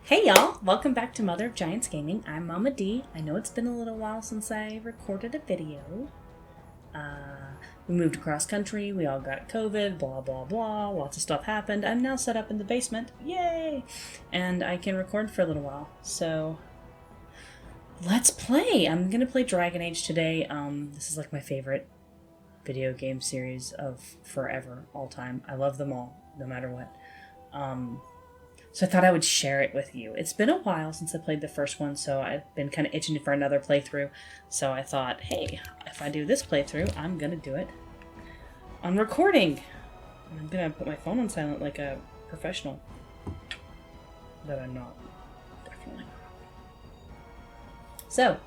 Hey y'all, welcome back to Mother of Giants Gaming. I'm Mama D. I know it's been a little while since I recorded a video. We moved across country, we all got COVID, blah blah blah, lots of stuff happened. I'm now set up in the basement, yay! And I can record for a little while, so let's play! I'm gonna play Dragon Age today. This is like my favorite video game series of forever, all time. I love them all, no matter what. So I thought I would share it with you. It's been a while since I played the first one, so I've been kind of itching for another playthrough. So I thought, hey, if I do this playthrough, I'm going to do it on recording. And I'm going to put my phone on silent like a professional. That I'm not. Definitely not. So,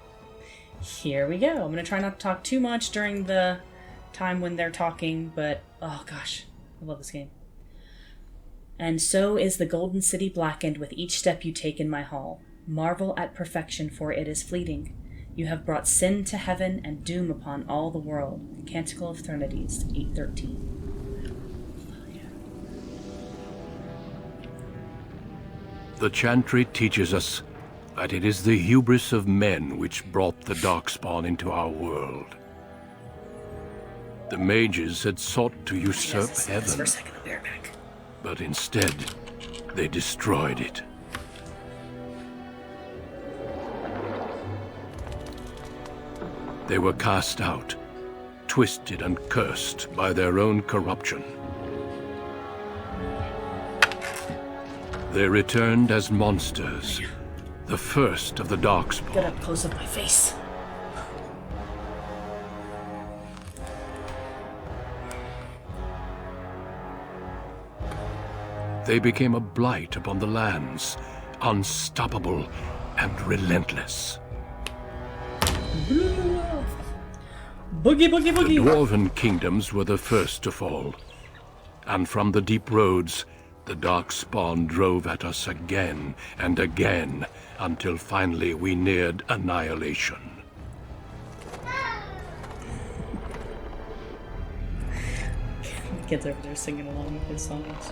here we go. I'm going to try not to talk too much during the time when they're talking, but oh gosh, I love this game. And so is the golden city blackened with each step you take in my hall. Marvel at perfection, for it is fleeting. You have brought sin to heaven and doom upon all the world. Canticle of Threnodies, 8:13. The Chantry teaches us that it is the hubris of men which brought the Darkspawn into our world. The mages had sought to usurp heaven. For a second, I'll be right back. But instead, they destroyed it. They were cast out, twisted and cursed by their own corruption. They returned as monsters, the first of the Darkspawn. Get up close of my face. They became a blight upon the lands, unstoppable and relentless. Boogie, boogie, The boogie! Dwarven kingdoms were the first to fall, and from the deep roads, the Darkspawn drove at us again and again, until finally we neared annihilation. The kids over there singing along with his songs.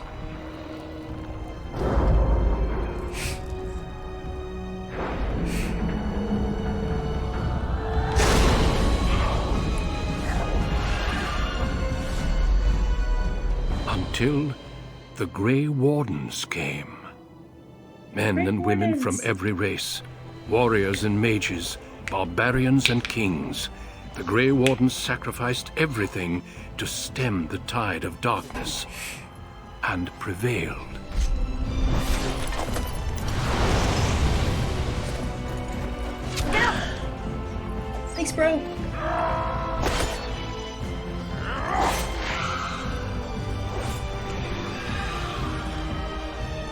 Until the Grey Wardens came. Men Grey and women Wardens. from every race, warriors and mages, barbarians and kings. The Grey Wardens sacrificed everything to stem the tide of darkness, and prevailed. Thanks, bro.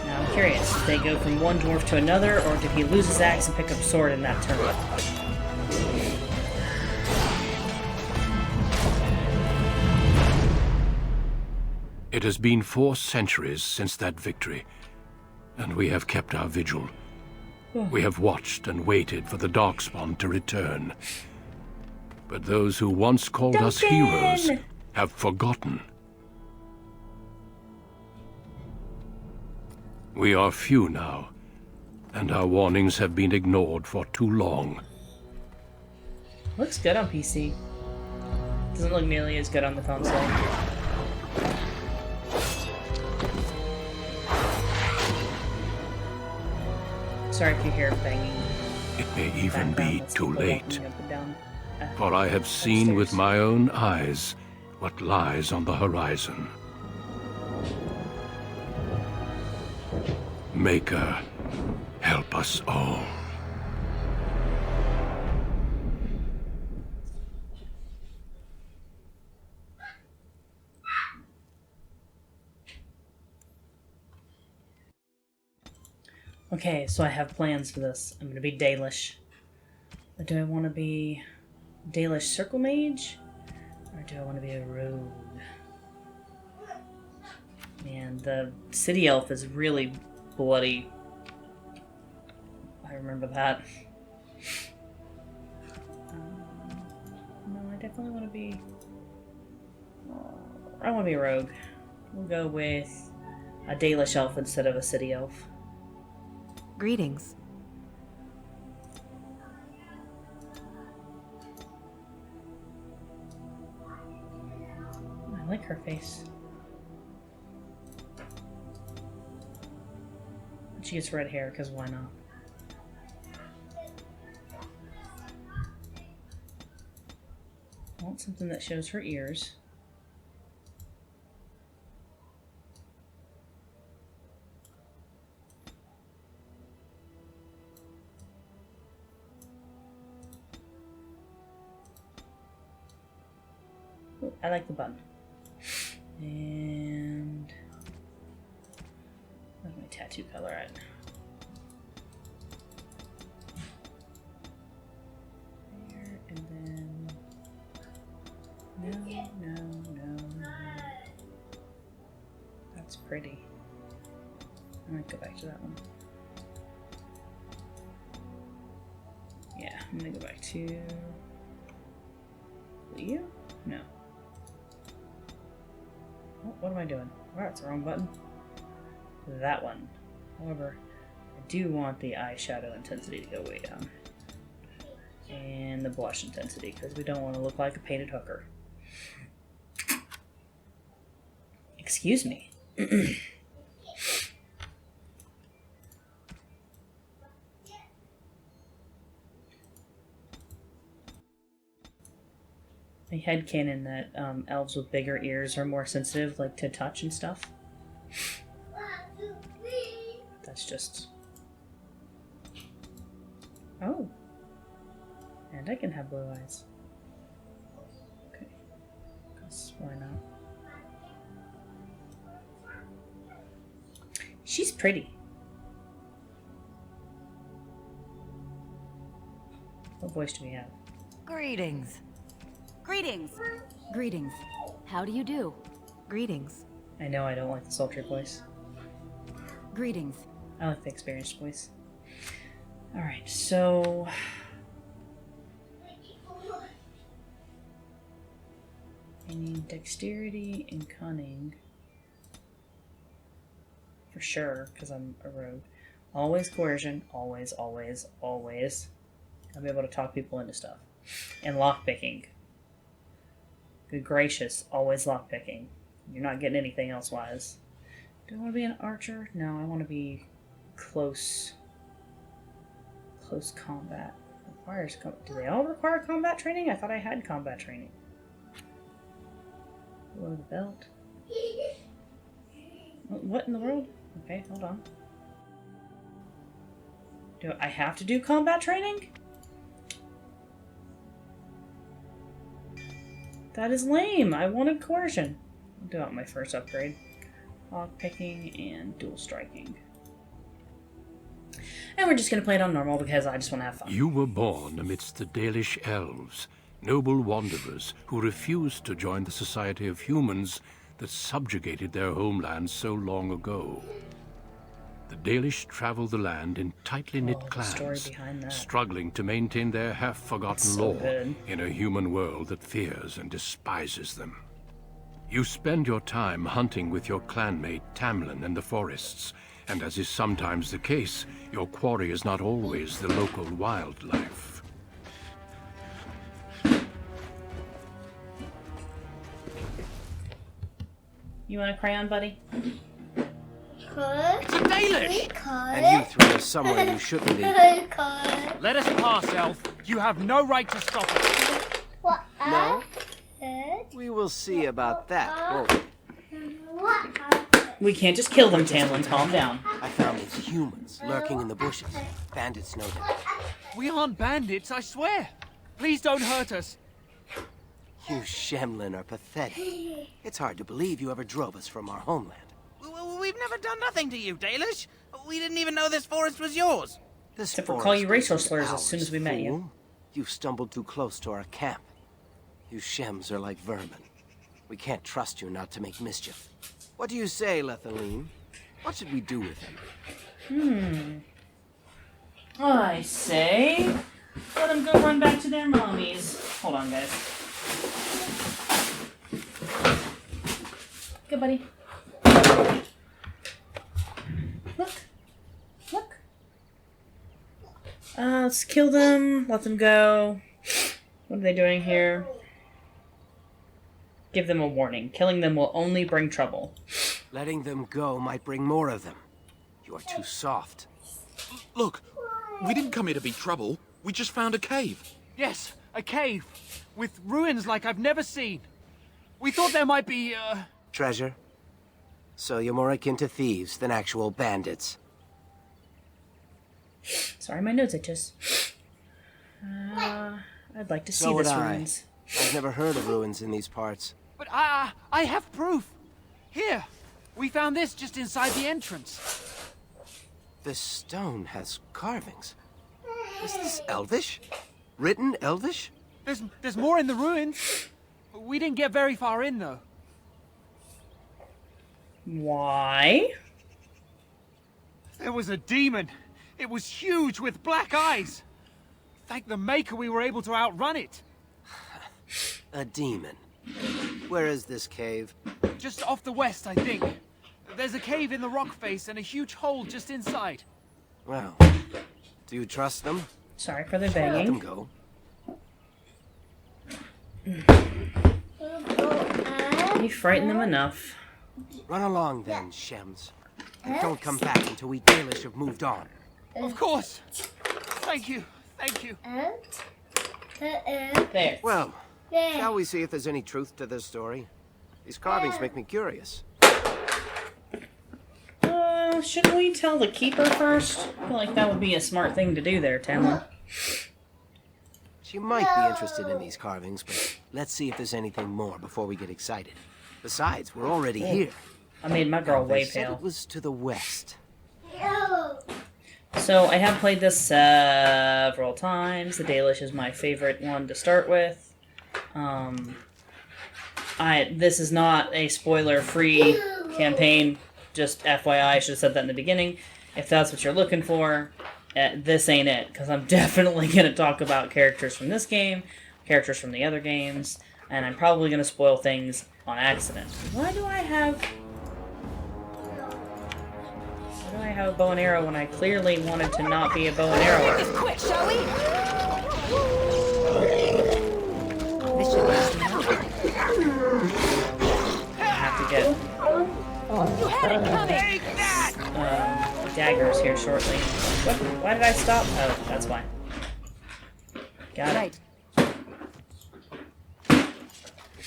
Now I'm curious, did they go from one dwarf to another, or did he lose his axe and pick up a sword in that turn? It has been 4 centuries since that victory, and we have kept our vigil. We have watched and waited for the Darkspawn to return. But those who once called us heroes Duncan! have forgotten. We are few now, and our warnings have been ignored for too long. Looks good on PC. Doesn't look nearly as good on the console. Sorry if you hear banging. It may even background. be That's too people late, walking up and down, for I have seen with upstairs. my own eyes what lies on the horizon. Maker, help us all. Okay, so I have plans for this. I'm gonna be Dalish. But do I want to be Dalish Circle Mage? Or do I want to be a rogue? Man, the City Elf is really bloody. I remember that. No, I definitely want to be... I want to be a rogue. We'll go with a Dalish Elf instead of a City Elf. Greetings. I like her face. She gets red hair, because why not? I want something that shows her ears. Ooh, I like the button. And where's my tattoo color at? There, and then no. That's pretty. I might go back to that one. Yeah, I'm gonna go back to you? No. Oh, what am I doing? Wow, it's the wrong button. That one. However, I do want the eyeshadow intensity to go way down. And the blush intensity, because we don't want to look like a painted hooker. Excuse me. My headcanon that elves with bigger ears are more sensitive, like to touch and stuff. That's just... Oh. And I can have blue eyes. Okay. 'Cause why not? She's pretty. What voice do we have? Greetings. Greetings. Greetings. How do you do? Greetings. I know I don't like the sultry voice. Greetings. I like the experienced voice. Alright, so... I need dexterity and cunning. For sure, because I'm a rogue. Always coercion. Always, always, always. I'll be able to talk people into stuff. And lockpicking. Good gracious, always lockpicking. You're not getting anything else-wise. Do I want to be an archer? No, I want to be close combat. Requires do they all require combat training? I thought I had combat training. Below the belt. What in the world? Okay, hold on. Do I have to do combat training? That is lame. I wanted coercion. I'll do it on my first upgrade. Lockpicking and dual striking. And we're just going to play it on normal because I just want to have fun. You were born amidst the Dalish elves, noble wanderers who refused to join the society of humans that subjugated their homeland so long ago. The Dalish travel the land in tightly knit the clans, story behind that. struggling to maintain their half-forgotten That's so law good. in a human world that fears and despises them. You spend your time hunting with your clanmate Tamlin in the forests, and as is sometimes the case, your quarry is not always the local wildlife. You want a crayon, buddy? It's a Dalish! And you threw us somewhere you shouldn't be. Let us pass, Elf. You have no right to stop us. No? We will see about that, won't we? We can't just kill them, Tamlin. Calm down. I found these humans lurking in the bushes. Bandits, no doubt. We aren't bandits, I swear. Please don't hurt us. You Shemlin are pathetic. It's hard to believe you ever drove us from our homeland. We've never done nothing to you, Dalish. We didn't even know this forest was yours. This Except for forest call you racial isn't slurs as soon as we met you. fool. You stumbled too close to our camp. You Shems are like vermin. We can't trust you not to make mischief. What do you say, Lethaline? What should we do with him? I say, let them go run back to their mommies. Hold on, guys. Good, buddy. Look. Look. Let's kill them. Let them go. What are they doing here? Give them a warning. Killing them will only bring trouble. Letting them go might bring more of them. You are too soft. Look, we didn't come here to be trouble. We just found a cave. Yes, a cave. With ruins like I've never seen. We thought there might be, Treasure? So you're more akin to thieves than actual bandits. Sorry, my notes itches. I'd like to see So would this I. ruins. I've never heard of ruins in these parts. But I have proof. Here, we found this just inside the entrance. This stone has carvings. Is this Elvish? Written Elvish? There's more in the ruins. We didn't get very far in, though. Why? There was a demon. It was huge with black eyes. Thank the Maker we were able to outrun it. A demon. Where is this cave? Just off the west, I think. There's a cave in the rock face and a huge hole just inside. Well, do you trust them? Sorry for the Let them banging. go. You frightened them enough. Run along then, Shems. And don't come back until we Dalish have moved on. Of course. Thank you. Thank you. There. Well, shall we see if there's any truth to this story? These carvings make me curious. Shouldn't we tell the keeper first? I feel like that would be a smart thing to do there, Tamlin. She might be interested in these carvings, but let's see if there's anything more before we get excited. Besides, we're already here. I made my girl They way said pale. it was to the west. So I have played this several times. The Dalish is my favorite one to start with. This is not a spoiler-free campaign. Just FYI, I should have said that in the beginning. If that's what you're looking for, this ain't it. Because I'm definitely going to talk about characters from this game, characters from the other games, and I'm probably going to spoil things on accident. Why do I have a bow and arrow when I clearly wanted to not be a bow and arrower? This quick, shall we? I have to get You had it coming. daggers here shortly. What? Why did I stop? Oh, that's why. Got it. Right.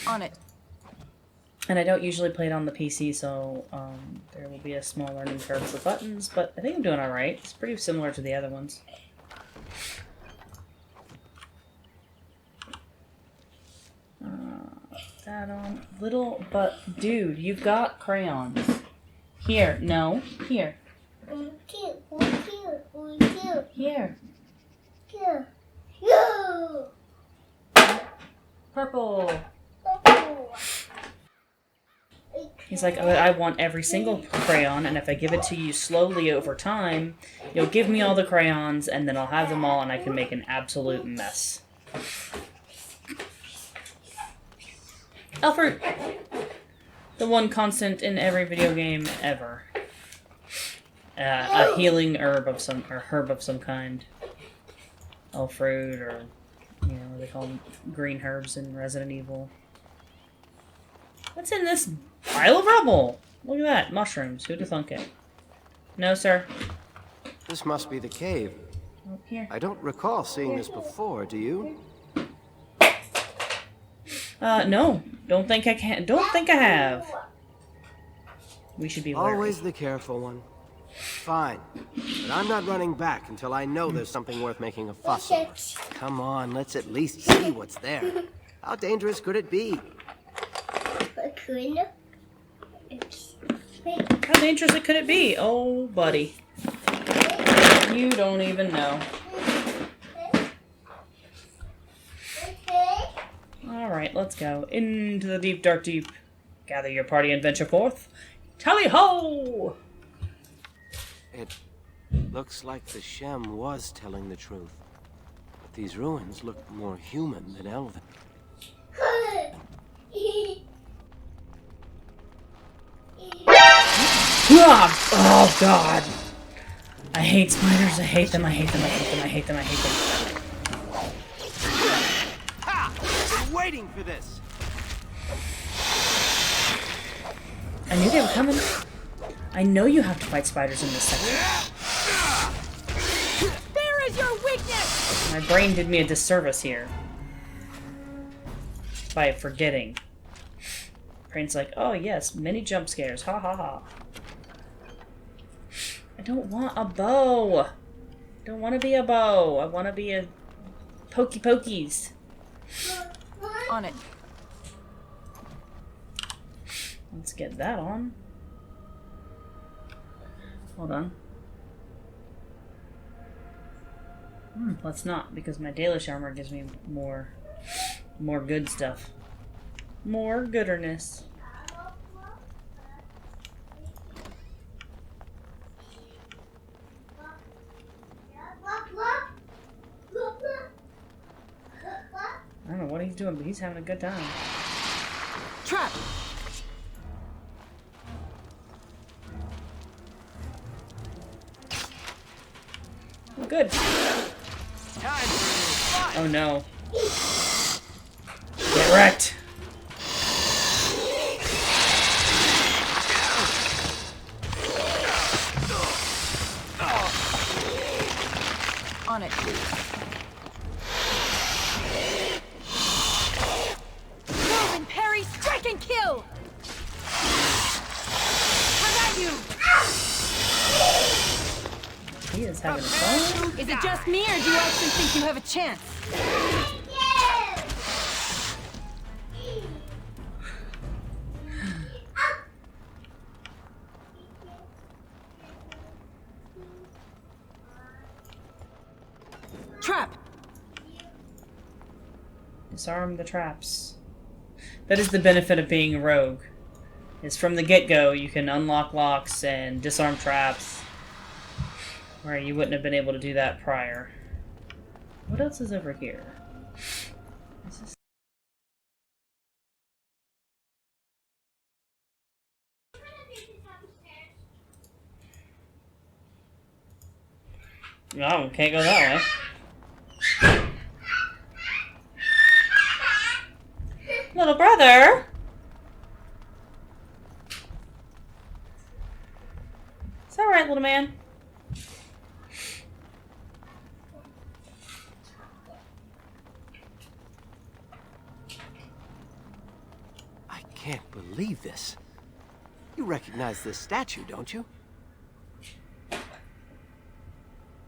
On it. And I don't usually play it on the PC, so there will be a small learning curve for buttons, but I think I'm doing alright. It's pretty similar to the other ones. That on. But dude, you've got crayons. Here, no. Here. Here. Purple. He's like, I want every single crayon, and if I give it to you slowly over time, you'll give me all the crayons, and then I'll have them all, and I can make an absolute mess. Alfred! The one constant in every video game ever. A healing herb of some kind. Elfruit, or, you know, what they call them, green herbs in Resident Evil. What's in this pile of rubble? Look at that. Mushrooms. Who'd have thunk it? No, sir. This must be the cave. Oh, here. I don't recall seeing this before, do you? No. Don't think I can. Don't think I have. We should be wary. Always the careful one. Fine. But I'm not running back until I know there's something worth making a fuss over. Come on, let's at least see what's there. How dangerous could it be? How dangerous could it be? Oh, buddy. You don't even know. Alright, let's go. Into the deep, dark deep. Gather your party and venture forth. Tally-ho! It looks like the Shem was telling the truth. But these ruins look more human than elven. Oh, God. I hate spiders. I hate them. I hate them. I hate them. I hate them. I hate them. Ha! I've been waiting for this. I knew they were coming. I know you have to fight spiders in this section. Where is your weakness? My brain did me a disservice here. By forgetting. Brain's like, oh yes, many jump scares. Ha ha ha. I don't want a bow. I don't want to be a bow. I want to be a pokey pokies. On it. Let's get that on. Hold on. Let's not, because my Dalish armor gives me more good stuff. More gooderness. I don't know what he's doing, but he's having a good time. Trap. Good. Time for Oh no. Get wrecked. On it. Move and parry, strike and kill! How about you? He is having fun. Is it just me, or do you actually think you have a chance? Trap. Disarm the traps. That is the benefit of being a rogue. Is from the get-go you can unlock locks and disarm traps. Where you wouldn't have been able to do that prior. What else is over here? This is... No, can't go that way. Little brother! It's alright, little man. I can't believe this. You recognize this statue, don't you?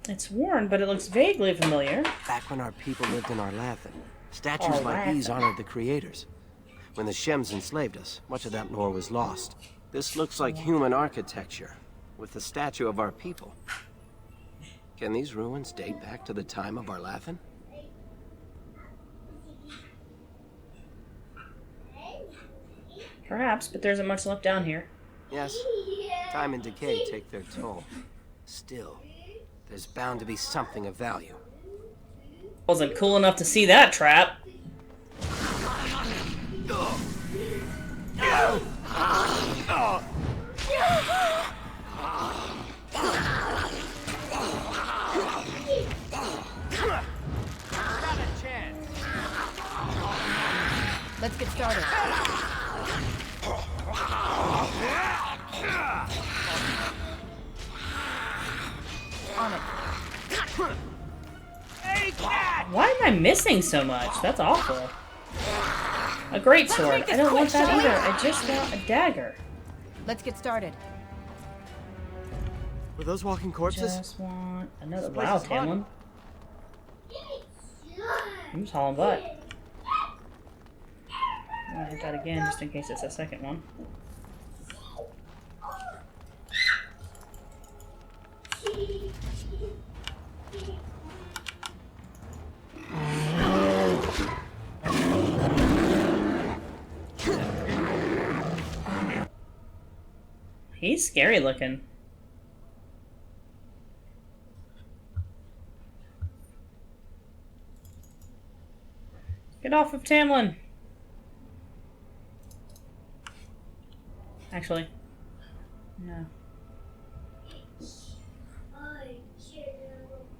It's worn, but it looks vaguely familiar. Back when our people lived in Arlathan, statues like these honored the creators. When the Shems enslaved us, much of that lore was lost. This looks like human architecture, with the statue of our people. Can these ruins date back to the time of Arlathan? Perhaps, but there isn't much left down here. Yes, time and decay take their toll. Still, there's bound to be something of value. Wasn't cool enough to see that trap. Let's get started. On it. Why am I missing so much? That's awful. A great sword. I don't want that either. I just want a dagger. Let's get started. Were those walking corpses? Just want another. This place Wow, is haunted. Tamlin. I'm just hauling butt. I'm gonna hit that again just in case it's a second one. He's scary looking. Get off of Tamlin. Actually, no.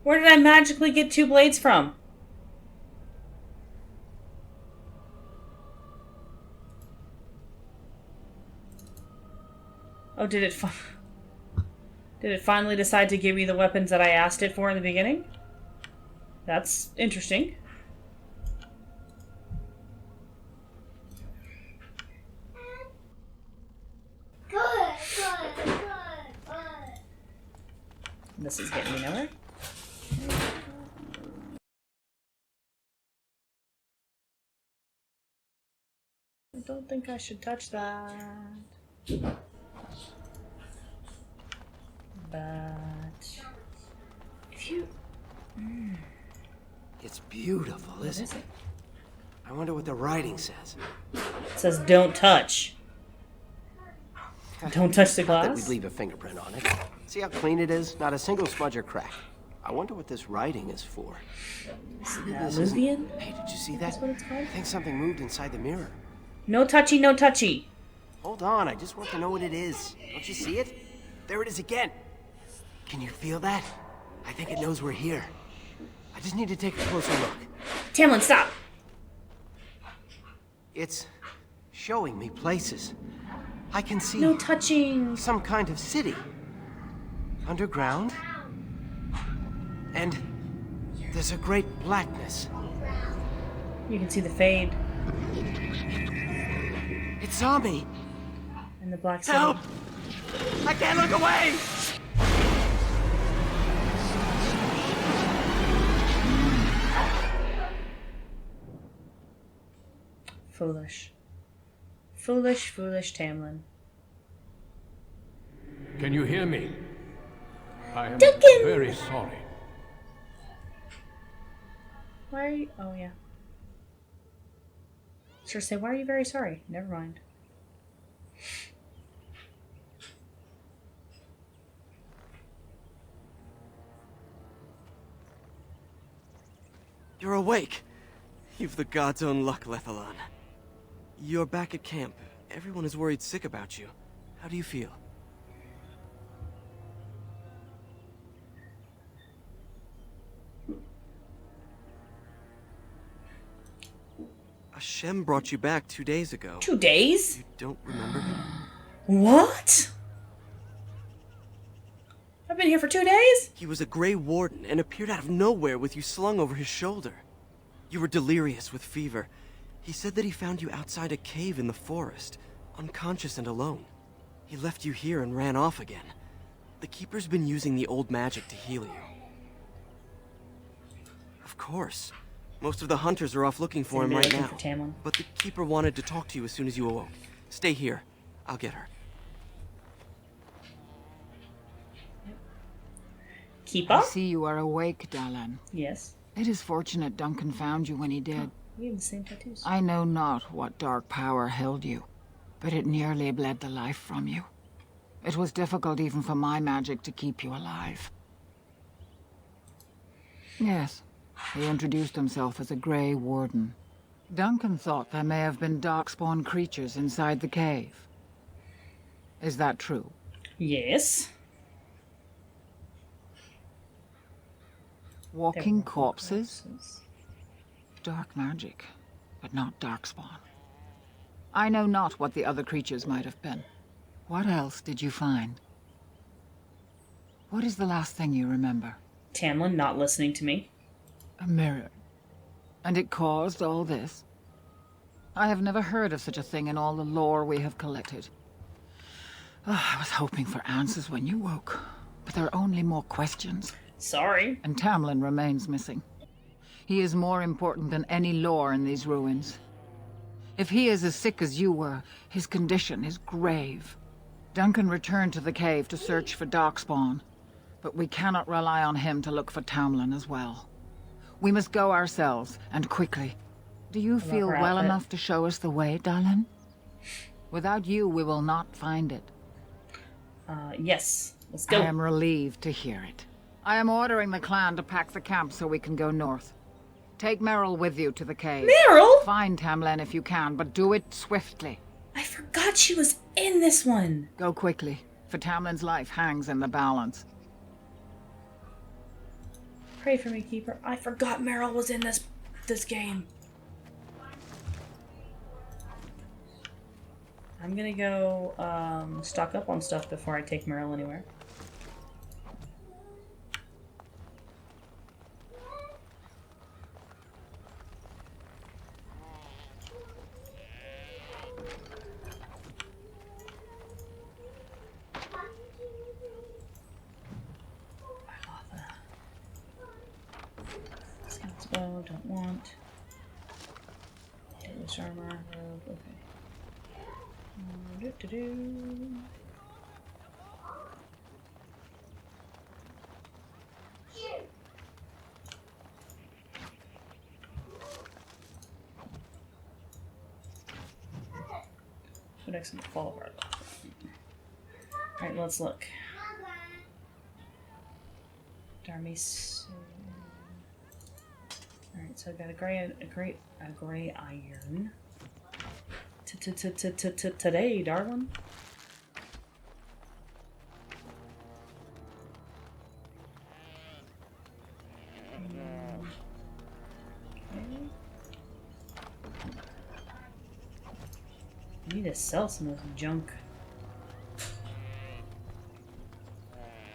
Where did I magically get 2 blades from? Oh, did it finally decide to give me the weapons that I asked it for in the beginning? That's interesting. This is getting me nowhere. I don't think I should touch that. But if you... It's beautiful, isn't it? I wonder what the writing says. It says don't touch. Don't touch the Not that glass? we'd leave a fingerprint on it. See how clean it is? Not a single smudge or crack. I wonder what this writing is for. Luvian? Hey, did you see that? That's what it's called? I think something moved inside the mirror. No touchy, no touchy. Hold on, I just want to know what it is. Don't you see it? There it is again. Can you feel that? I think it knows we're here. I just need to take a closer look. Tamlin, stop! It's showing me places. I can see No touching. some kind of city. Underground. And there's a great blackness. You can see the fade It saw me. and the black city. Help! I can't look away! Foolish. Foolish, foolish Tamlin. Can you hear me? I am Duncan! very sorry. Why are you... Oh, yeah. Sure say, why are you very sorry? Never mind. You're awake. You've the god's own luck, Lethalon. You're back at camp. Everyone is worried sick about you. How do you feel? Hashem brought you back 2 days ago. 2 days? You don't remember him? What? I've been here for 2 days? He was a Grey Warden and appeared out of nowhere with you slung over his shoulder. You were delirious with fever. He said that he found you outside a cave in the forest, unconscious and alone. He left you here and ran off again. The Keeper's been using the old magic to heal you. Of course. Most of the hunters are off looking for him right Looking now. for Tamlin. But the Keeper wanted to talk to you as soon as you awoke. Stay here. I'll get her. Keep I up? see you are awake, Dalan. Yes. It is fortunate Duncan found you when he did. We have the same tattoos. I know not what dark power held you, but it nearly bled the life from you. It was difficult even for my magic to keep you alive. Yes, he introduced himself as a Grey Warden. Duncan thought there may have been darkspawn creatures inside the cave. Is that true? Yes. Walking corpses? Dark magic, but not darkspawn. I know not what the other creatures might have been. What else did you find? What is the last thing you remember? Tamlin not listening to me. A mirror. And it caused all this? I have never heard of such a thing in all the lore we have collected. I was hoping for answers when you woke, but there are only more questions. Sorry. And Tamlin remains missing. He is more important than any lore in these ruins. If he is as sick as you were, his condition is grave. Duncan returned to the cave to search for Darkspawn, but we cannot rely on him to look for Tamlin as well. We must go ourselves, and quickly. Do you feel well enough to show us the way, Dalan? Without you, we will not find it. Yes. Let's go. I am relieved to hear it. I am ordering the clan to pack the camp so we can go north. Take Meryl with you to the cave. Meryl? Find Tamlin if you can, but do it swiftly. I forgot she was in this one. Go quickly, for Tamlin's life hangs in the balance. Pray for me, Keeper. I forgot Meryl was in this game. I'm gonna go stock up on stuff before I take Meryl anywhere. Bow, don't want. This armor, robe, okay. Codex and fall apart. Alright, let's look. Darmis. Alright, so I got a gray iron. Today, darling. Okay. I need to sell some of this junk.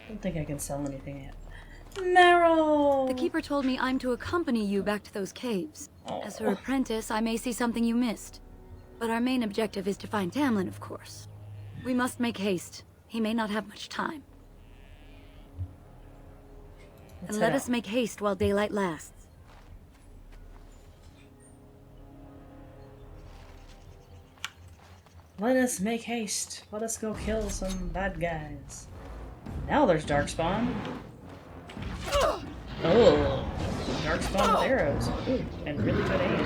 Don't think I can sell anything yet. Meryl! The Keeper told me I'm to accompany you back to those caves. As her apprentice, I may see something you missed. But our main objective is to find Tamlin, of course. We must make haste. He may not have much time. And let us make haste while daylight lasts. Let us make haste. Let us go kill some bad guys. Now there's Darkspawn. Oh, Darkspawn with arrows. Ooh, and really good aim.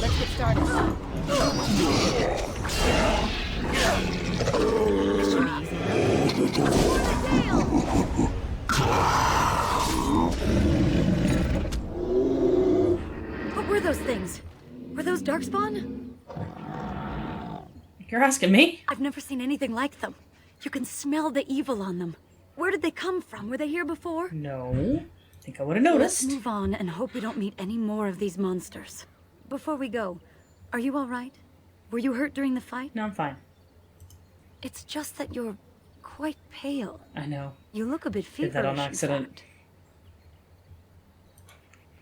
Let's get started. This should be easy enough. What were those things? Were those Darkspawn? You're asking me? I've never seen anything like them. You can smell the evil on them. Where did they come from? Were they here before? No. I think I would have noticed. Let's move on and hope we don't meet any more of these monsters. Before we go, are you all right? Were you hurt during the fight? No, I'm fine. It's just that you're quite pale. I know. You look a bit feverish. Did that on accident.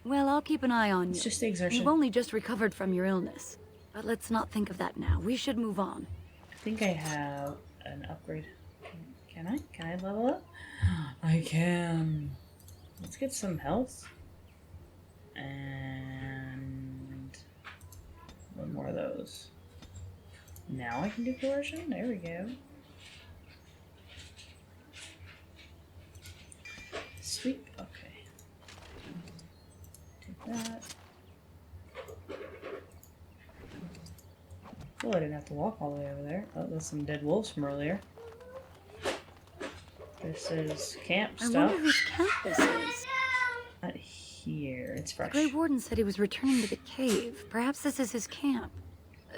Well, I'll keep an eye on you. It's just the exertion. You've only just recovered from your illness. But let's not think of that now. We should move on. I think I have an upgrade. Can I? Can I level up? I can. Let's get some health. And one more of those. Now I can do coercion? There we go. Sweet. Okay. Take that. Well, I didn't have to walk all the way over there. Oh, there's some dead wolves from earlier. This is camp stuff. I wonder whose camp this is. Not here. It's fresh. The Grey Warden said he was returning to the cave. Perhaps this is his camp.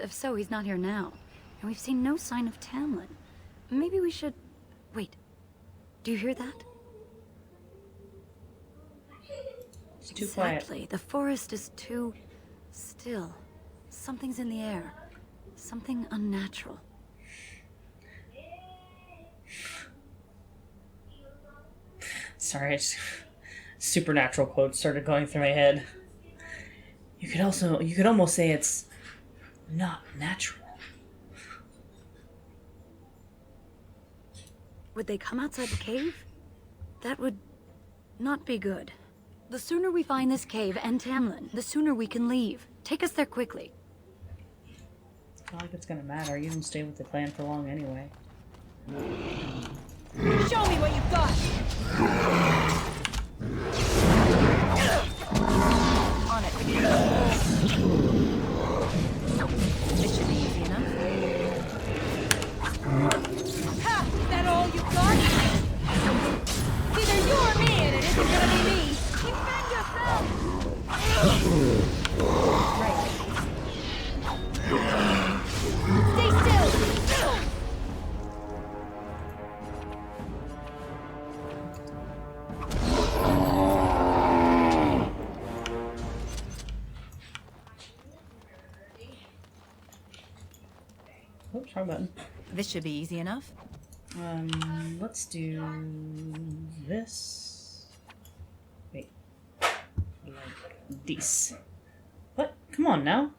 If so, he's not here now. And we've seen no sign of Tamlin. Maybe we should... Wait. Do you hear that? It's too quiet. Exactly. The forest is too... still. Something's in the air. Something unnatural. Sorry, supernatural quotes started going through my head. You could almost say it's not natural. Would they come outside the cave? That would not be good. The sooner we find this cave and Tamlin, the sooner we can leave. Take us there quickly. It's not like it's gonna matter. You don't stay with the clan for long anyway. Show me what you've got! On it. This should be easy enough. Ha! Is that all you've got? It's either you or me, and it isn't gonna be me! Defend yourself! Right. Stay still! Oops, wrong button. This should be easy enough. Let's do this. Wait. Like this. What? Come on now.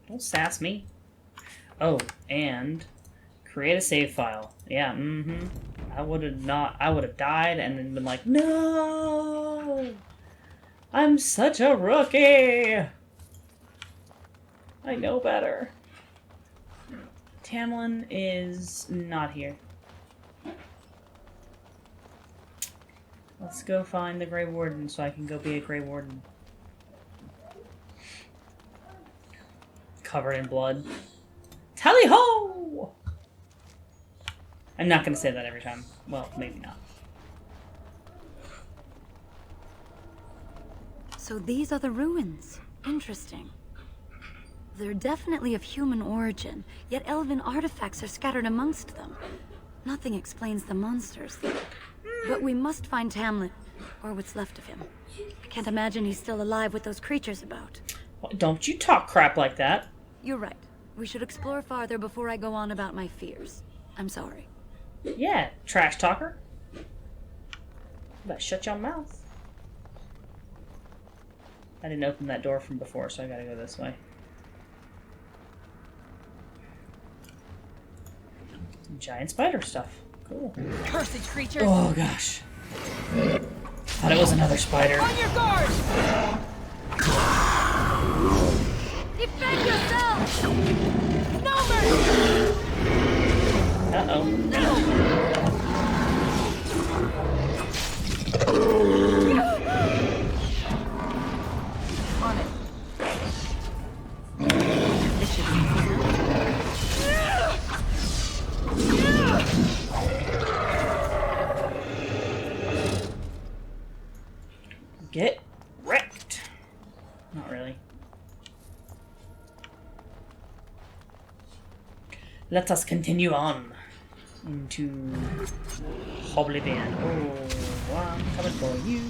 Don't sass me. Oh, and create a save file. Yeah, I would have died and then been like, no! I'm such a rookie! I know better. Tamlin is not here. Let's go find the Grey Warden so I can go be a Grey Warden. Covered in blood. Tally-ho! I'm not gonna say that every time. Well, maybe not. So these are the ruins. Interesting. They're definitely of human origin, yet elven artifacts are scattered amongst them. Nothing explains the monsters, though. But we must find Tamlin, or what's left of him. I can't imagine he's still alive with those creatures about. Well, don't you talk crap like that. You're right. We should explore farther before I go on about my fears. I'm sorry. Yeah, trash talker. You better shut your mouth. I didn't open that door from before, so I gotta go this way. Giant spider stuff. Cool. Cursed creature! Oh gosh. Thought it was another spider. On your guard! Defend yourself! No mercy! Uh-oh. On it. This should be easy enough. Get wrecked. Not really. Let us continue on into Oblivion. Oh, I'm coming for you.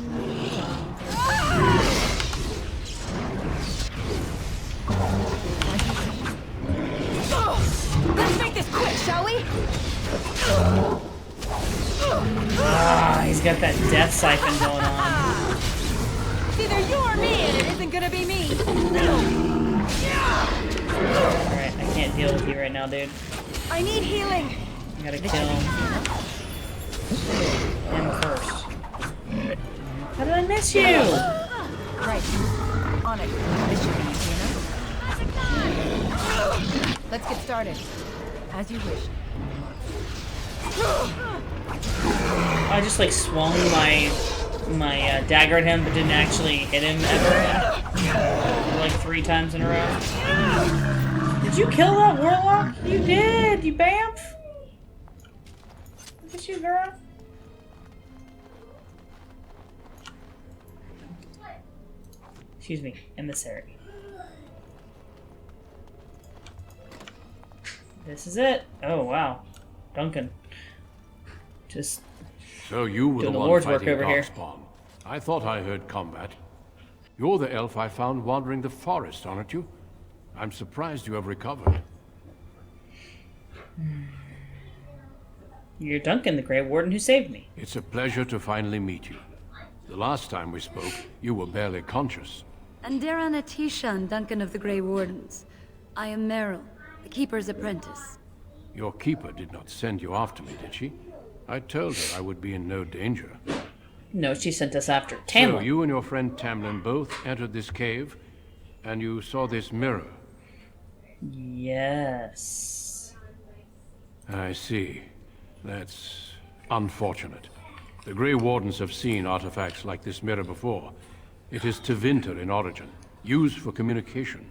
Let's make this quick, shall we? Ah, he's got that death siphon going on. It's either you or me, and it isn't gonna be me. Alright, I can't deal with you right now, dude. I need healing. I gotta kill him first. How did I miss you? Right. On it. This should be easy enough. Let's get started. As you wish. I just like swung my dagger at him, but didn't actually hit him ever. Like 3 times in a row. Did you kill that warlock? You did, you bamf. Look at you, girl. Excuse me, emissary. This is it. Oh wow, Duncan. Just so you were doing the the one Lord's fighting work over here. Darkspawn. I thought I heard combat. You're the elf I found wandering the forest, aren't you? I'm surprised you have recovered. You're Duncan, the Grey Warden who saved me. It's a pleasure to finally meet you. The last time we spoke, you were barely conscious. And Darren Atishan, Duncan of the Grey Wardens. I am Meryl, the Keeper's apprentice. Your keeper did not send you after me, did she? I told her I would be in no danger. No, she sent us after So Tamlin. you and your friend Tamlin both entered this cave, and you saw this mirror. Yes. I see. That's unfortunate. The Grey Wardens have seen artifacts like this mirror before. It is Tevinter in origin, used for communication.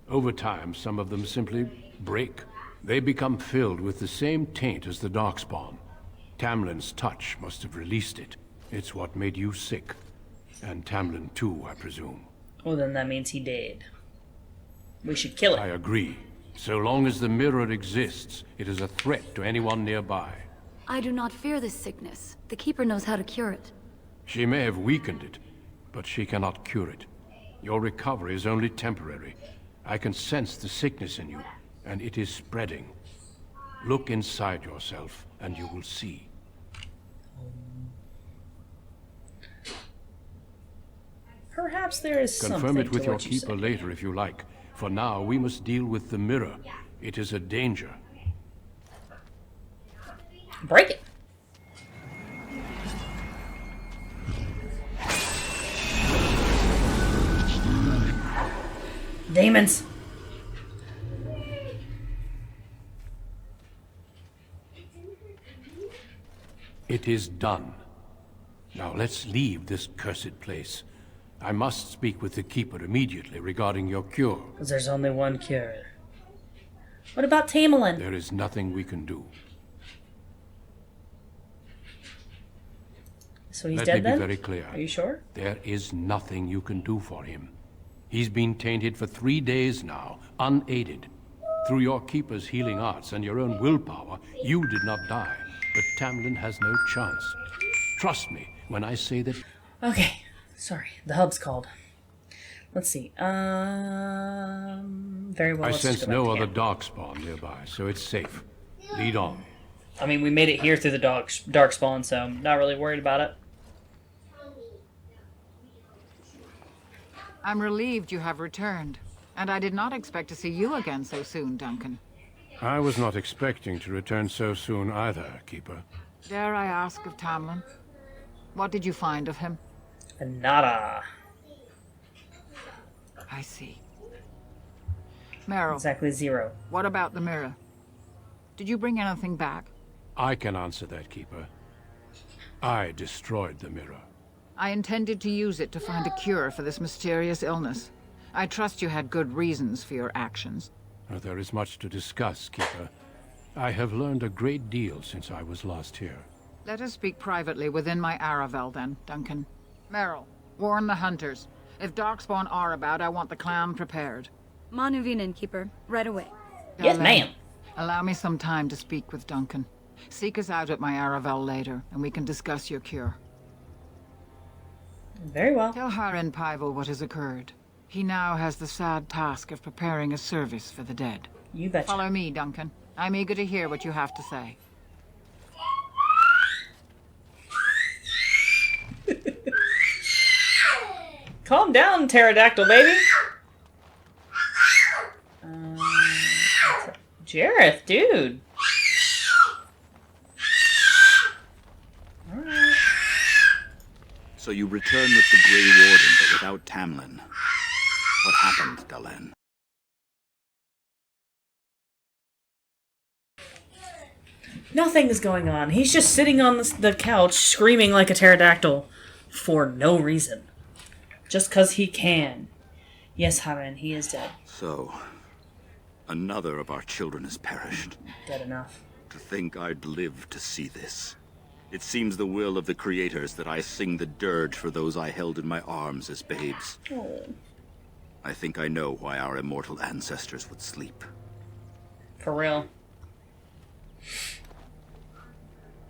Over time, some of them simply break. They become filled with the same taint as the Darkspawn. Tamlin's touch must have released it. It's what made you sick. And Tamlin too, I presume. Well, then that means he did. We should kill it. I agree. So long as the mirror exists, it is a threat to anyone nearby. I do not fear this sickness. The Keeper knows how to cure it. She may have weakened it, but she cannot cure it. Your recovery is only temporary. I can sense the sickness in you. and it is spreading. Look inside yourself, and you will see. Perhaps there is something Confirm it with to your what you keeper say. later if you like. For now, we must deal with the mirror. It is a danger. Break it. Demons. It is done. Now let's leave this cursed place. I must speak with the Keeper immediately regarding your cure. Because there's only one cure. What about Tamerlane? There is nothing we can do. So he's Let dead me be then? very clear. Are you sure? There is nothing you can do for him. He's been tainted for 3 days now, unaided. Through your Keeper's healing arts and your own willpower, you did not die. But Tamlin has no chance. Trust me when I say that... Okay. Sorry. The hub's called. Let's see. Very well. I let's sense just go back no to other camp. darkspawn nearby, so it's safe. Lead on. I mean, we made it here through the darkspawn, so I'm not really worried about it. I'm relieved you have returned. And I did not expect to see you again so soon, Duncan. I was not expecting to return so soon either, Keeper. Dare I ask of Tamlin? What did you find of him? Nada. I see. Meryl, Exactly 0. what about the mirror? Did you bring anything back? I can answer that, Keeper. I destroyed the mirror. I intended to use it to find a cure for this mysterious illness. I trust you had good reasons for your actions. There is much to discuss, Keeper. I have learned a great deal since I was last here. Let us speak privately within my Aravel then, Duncan. Meryl, warn the hunters. If Darkspawn are about, I want the clan prepared. Manuvinen, Keeper, right away. Yes, Darlene, ma'am. Allow me some time to speak with Duncan. Seek us out at my Aravel later, and we can discuss your cure. Very well. Tell Haren Pyvel what has occurred. He now has the sad task of preparing a service for the dead. You betcha. Follow me, Duncan. I'm eager to hear what you have to say. Calm down, pterodactyl baby. Jareth, dude. Alright. So you return with the Grey Warden, but without Tamlin. What happened, Dalen? Nothing is going on. He's just sitting on the couch screaming like a pterodactyl for no reason. Just because he can. Yes, Haren, he is dead. So, another of our children has perished. Dead enough. To think I'd live to see this. It seems the will of the creators that I sing the dirge for those I held in my arms as babes. Oh. I think I know why our immortal ancestors would sleep. For real.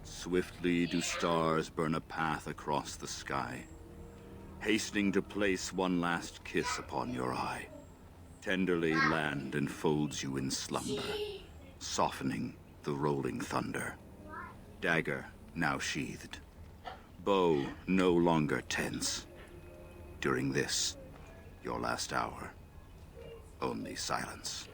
Swiftly do stars burn a path across the sky, hastening to place one last kiss upon your eye. Tenderly land enfolds you in slumber, softening the rolling thunder. Dagger now sheathed, bow no longer tense. During this, your last hour, only silence.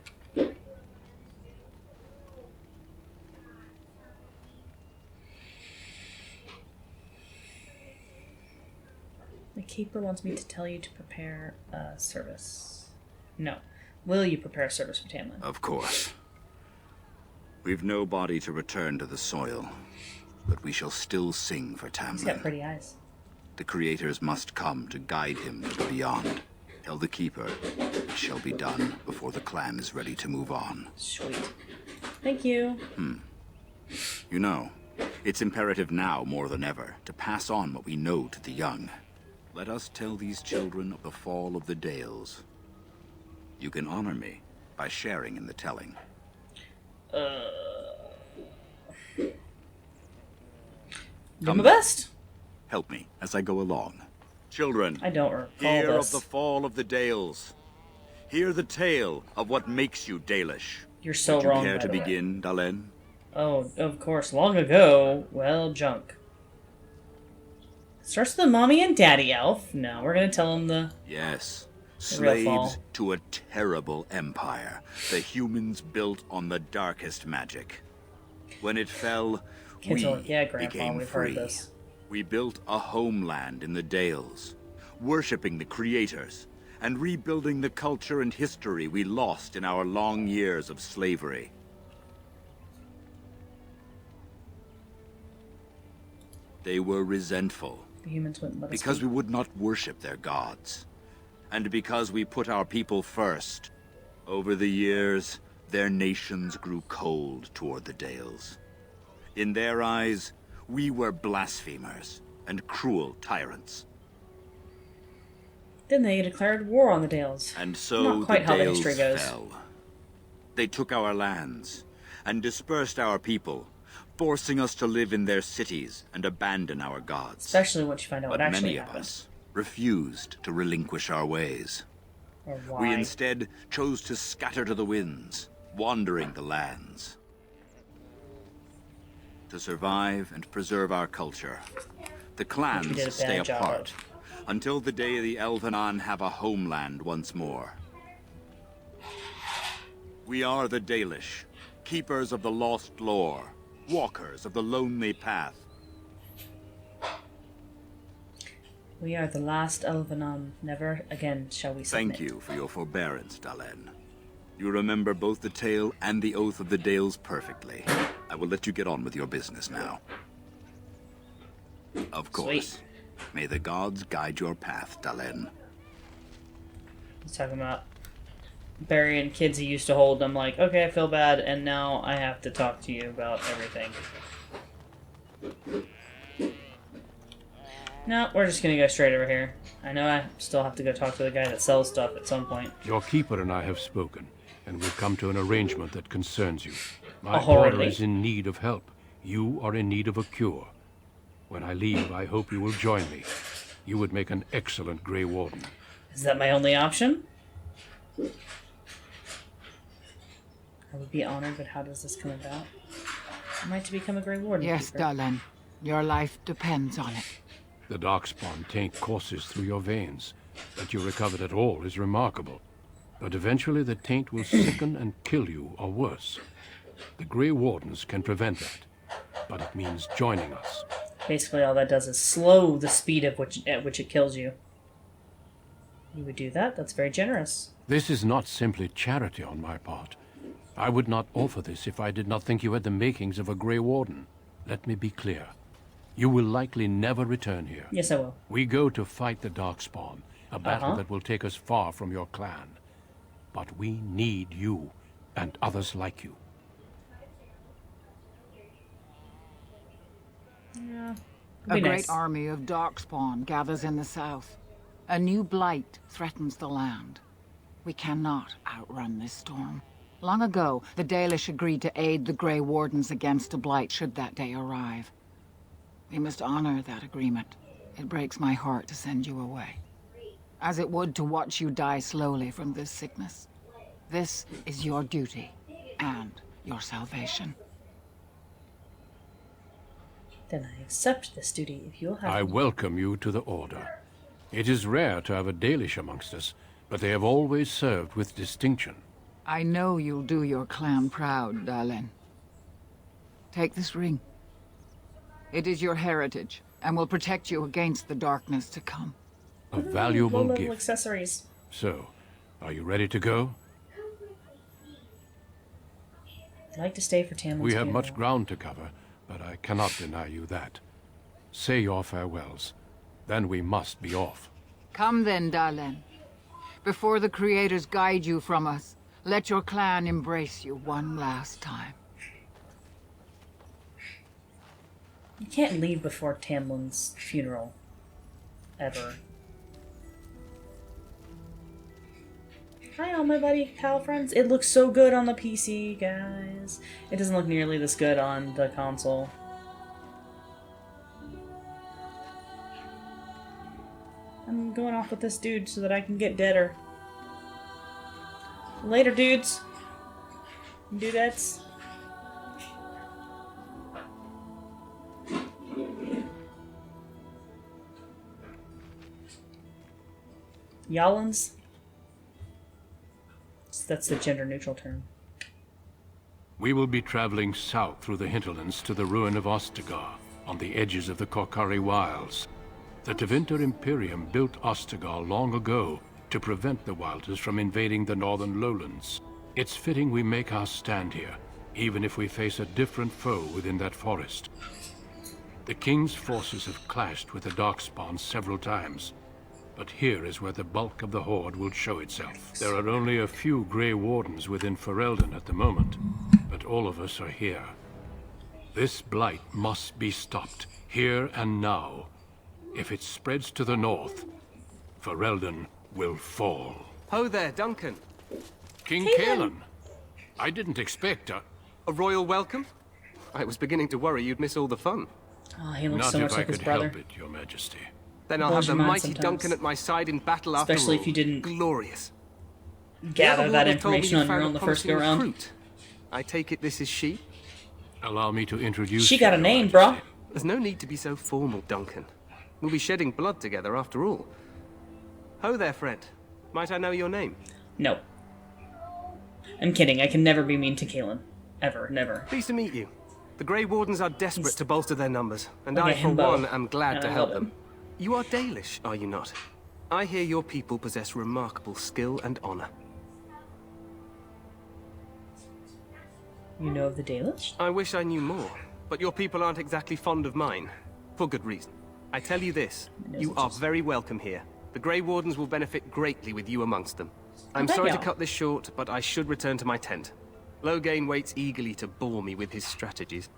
The Keeper wants me to tell you to prepare a service. No. Will you prepare a service for Tamlin? Of course. We've no body to return to the soil, but we shall still sing for Tamlin. He's got pretty eyes. The creators must come to guide him to the beyond. Tell the Keeper it shall be done before the clan is ready to move on. Sweet. Thank you. You know, it's imperative now more than ever to pass on what we know to the young. Let us tell these children of the fall of the Dales. You can honor me by sharing in the telling. Do my best. Help me as I go along. Children, I don't recall hear this. of the fall of the Dales. Hear the tale of what makes you Dalish. You're so Would you wrong, care by to the way. begin, Dalen? Oh, of course. Long ago. Well, junk. Starts with the mommy and daddy elf. No, we're gonna tell him the... Yes. The real Slaves fall. to a terrible empire. The humans built on the darkest magic. When it fell, Kids we are like, yeah, Grandpa, became we've free. heard this. We built a homeland in the Dales, worshipping the creators, and rebuilding the culture and history we lost in our long years of slavery. They were resentful. The humans wouldn't let us Because speak. we would not worship their gods. And because we put our people first. Over the years, their nations grew cold toward the Dales. In their eyes, we were blasphemers and cruel tyrants. Then they declared war on the Dales. And so Not quite the how the Dales history goes. fell. They took our lands and dispersed our people, forcing us to live in their cities and abandon our gods. Especially once you find out But what actually many of happened. us refused to relinquish our ways. Or why. We instead chose to scatter to the winds, wandering the lands. To survive and preserve our culture, the did a clans bad stay job apart until the day the Elvenon have a homeland once more. We are the Dalish, keepers of the lost lore, walkers of the lonely path. We are the last Elvenon. Never again shall we submit. Thank you for your forbearance, Dalen. You remember both the tale and the Oath of the Dales perfectly. I will let you get on with your business now. Of course. Sweet. May the gods guide your path, Dalen. He's talking about burying kids he used to hold. I'm like, okay, I feel bad, and now I have to talk to you about everything. No, we're just gonna go straight over here. I know I still have to go talk to the guy that sells stuff at some point. Your keeper and I have spoken, and we've come to an arrangement that concerns you. My Oh, daughter really? is in need of help. You are in need of a cure. When I leave, I hope you will join me. You would make an excellent Grey Warden. Is that my only option? I would be honored, but how does this come about? Am I to become a Grey Warden? Yes, keeper? Dalen. Your life depends on it. The Darkspawn taint courses through your veins. That you recovered at all is remarkable. But eventually the taint will sicken and kill you, or worse. The Grey Wardens can prevent that, but it means joining us. Basically, all that does is slow the speed at which it kills you. You would do that? That's very generous. This is not simply charity on my part. I would not offer this if I did not think you had the makings of a Grey Warden. Let me be clear. You will likely never return here. Yes, I will. We go to fight the Darkspawn, a battle Uh-huh. that will take us far from your clan. But we need you, and others like you. Yeah. A Be great nice. army of Darkspawn gathers in the south. A new blight threatens the land. We cannot outrun this storm. Long ago, the Dalish agreed to aid the Grey Wardens against a blight should that day arrive. We must honor that agreement. It breaks my heart to send you away. As it would to watch you die slowly from this sickness. This is your duty, and your salvation. Then I accept this duty if you'll have I me. welcome you to the Order. It is rare to have a Dalish amongst us, but they have always served with distinction. I know you'll do your clan proud, Dalen. Take this ring. It is your heritage, and will protect you against the darkness to come. A valuable Low-level gift. accessories. So, are you ready to go? I'd like to stay for Tamlin's We have funeral. much ground to cover, but I cannot deny you that. Say your farewells. Then we must be off. Come then, Dalen. Before the Creators guide you from us, let your clan embrace you one last time. You can't leave before Tamlin's funeral. Ever. Hi, all my buddy pal friends. It looks so good on the PC, guys. It doesn't look nearly this good on the console. I'm going off with this dude so that I can get deader. Later, dudes. dudettes. Yalans? That's the gender-neutral term. We will be traveling south through the hinterlands to the ruin of Ostagar, on the edges of the Korcari Wilds. The Tevinter Imperium built Ostagar long ago to prevent the Wilders from invading the northern lowlands. It's fitting we make our stand here, even if we face a different foe within that forest. The King's forces have clashed with the Darkspawn several times, but here is where the bulk of the Horde will show itself. There are only a few Grey Wardens within Ferelden at the moment, but all of us are here. This blight must be stopped, here and now. If it spreads to the north, Ferelden will fall. Ho there, Duncan. King Cailan. I didn't expect a royal welcome? I was beginning to worry you'd miss all the fun. Oh, he looks Not so much if like I his could brother. help it, Your Majesty. Then I'll Blows have the your mind mighty sometimes. Duncan at my side in battle after Especially all. if you didn't Glorious. gather The that other Horde have told me information you on your found own a the first promising go round. recruit. I take it this is she? Allow me to introduce She got a you, name, Your bro. Majesty. There's no need to be so formal, Duncan. We'll be shedding blood together after all. Ho there, friend. Might I know your name? No. I'm kidding. I can never be mean to Cailan. Ever. Never. Pleased to meet you. The Grey Wardens are desperate to bolster their numbers, and like I, a for himbo. one, am glad And to I help love them. You are Dalish, are you not? I hear your people possess remarkable skill and honor. You know of the Dalish? I wish I knew more, but your people aren't exactly fond of mine. For good reason. I tell you this, you are very welcome here. The Grey Wardens will benefit greatly with you amongst them. I'm bet sorry to y'all. cut this short, but I should return to my tent. Loghain waits eagerly to bore me with his strategies.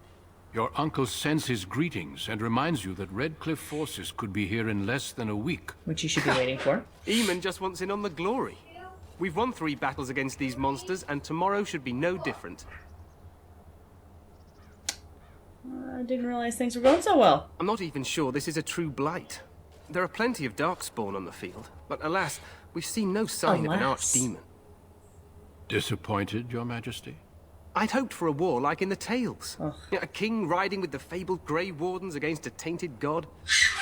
Your uncle sends his greetings and reminds you that Redcliffe forces could be here in less than a week. Which you should be waiting for. Eamon just wants in on the glory. We've won 3 battles against these monsters, and tomorrow should be no different. I didn't realize things were going so well. I'm not even sure this is a true blight. There are plenty of Darkspawn on the field, but alas, we've seen no sign of an Alas. archdemon. Disappointed, Your Majesty? I'd hoped for a war like in the Tales. A king riding with the fabled Grey Wardens against a tainted god.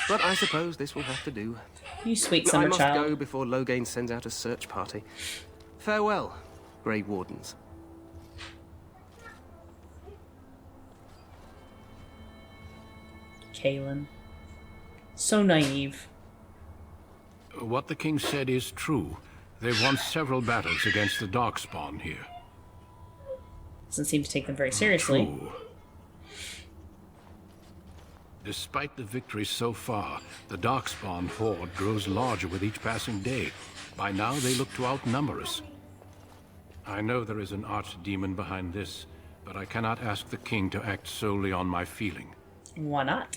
But I suppose this will have to do. You sweet I summer must child. go before Loghain sends out a search party. Farewell, Grey Wardens. Cailan. So naive. What the king said is true. They've won several battles against the Darkspawn here. Doesn't seem to take them very seriously. True. Despite the victories so far, the Darkspawn horde grows larger with each passing day. By now, they look to outnumber us. I know there is an archdemon behind this, but I cannot ask the king to act solely on my feeling. Why not?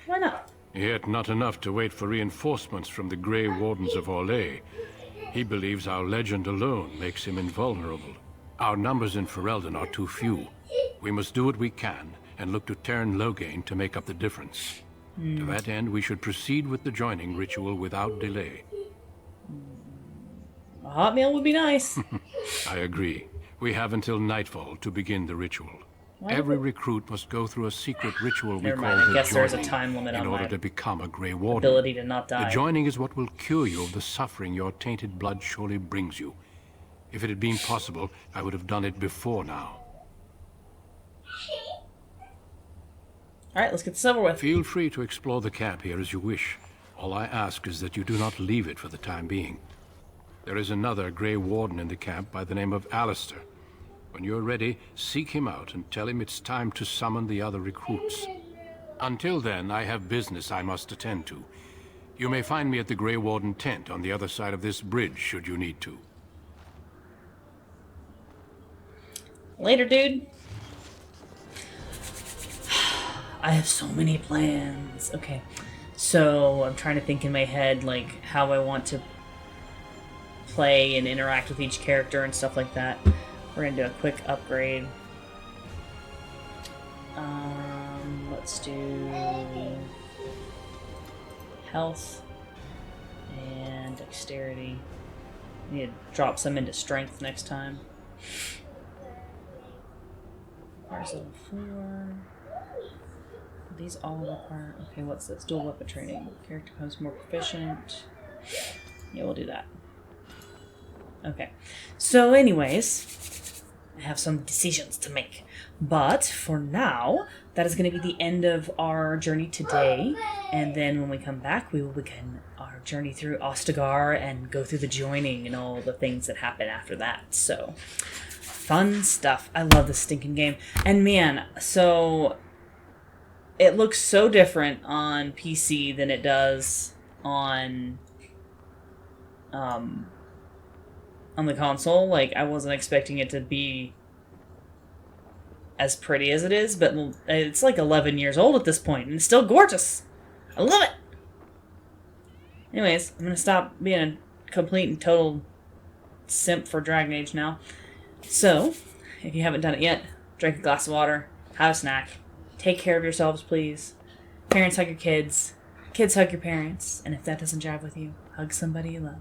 Why not? Yet not enough to wait for reinforcements from the Grey Wardens of Orlais. He believes our legend alone makes him invulnerable. Our numbers in Ferelden are too few. We must do what we can, and look to Teyrn Loghain to make up the difference. To that end, we should proceed with the joining ritual without delay. A hot meal would be nice. I agree. We have until nightfall to begin the ritual. Why Every would- recruit must go through a secret ritual we Never call mind, I the guess there's a joining time limit in on order my to become a Grey Warden. ability to not die. The joining is what will cure you of the suffering your tainted blood surely brings you. If it had been possible, I would have done it before now. Alright, let's get this over with. Feel free to explore the camp here as you wish. All I ask is that you do not leave it for the time being. There is another Grey Warden in the camp by the name of Alistair. When you're ready, seek him out and tell him it's time to summon the other recruits. Until then, I have business I must attend to. You may find me at the Grey Warden tent on the other side of this bridge, should you need to. Later, dude. I have so many plans. Okay. So, I'm trying to think in my head, like, how I want to play and interact with each character and stuff like that. We're gonna do a quick upgrade. Let's do health and dexterity. Need to drop some into strength next time. Requires level 4. These all require... Okay, what's this? Dual weapon training. Character becomes more proficient. Yeah, we'll do that. Okay. So anyways, I have some decisions to make. But for now, that is going to be the end of our journey today. And then when we come back, we will begin our journey through Ostagar and go through the joining and all the things that happen after that. So, fun stuff. I love this stinking game. And man, so it looks so different on PC than it does on the console. Like, I wasn't expecting it to be as pretty as it is, but it's like 11 years old at this point, and it's still gorgeous. I love it! Anyways, I'm gonna stop being a complete and total simp for Dragon Age now. So, if you haven't done it yet, drink a glass of water, have a snack, take care of yourselves, please. Parents hug your kids, kids hug your parents, and if that doesn't jive with you, hug somebody you love.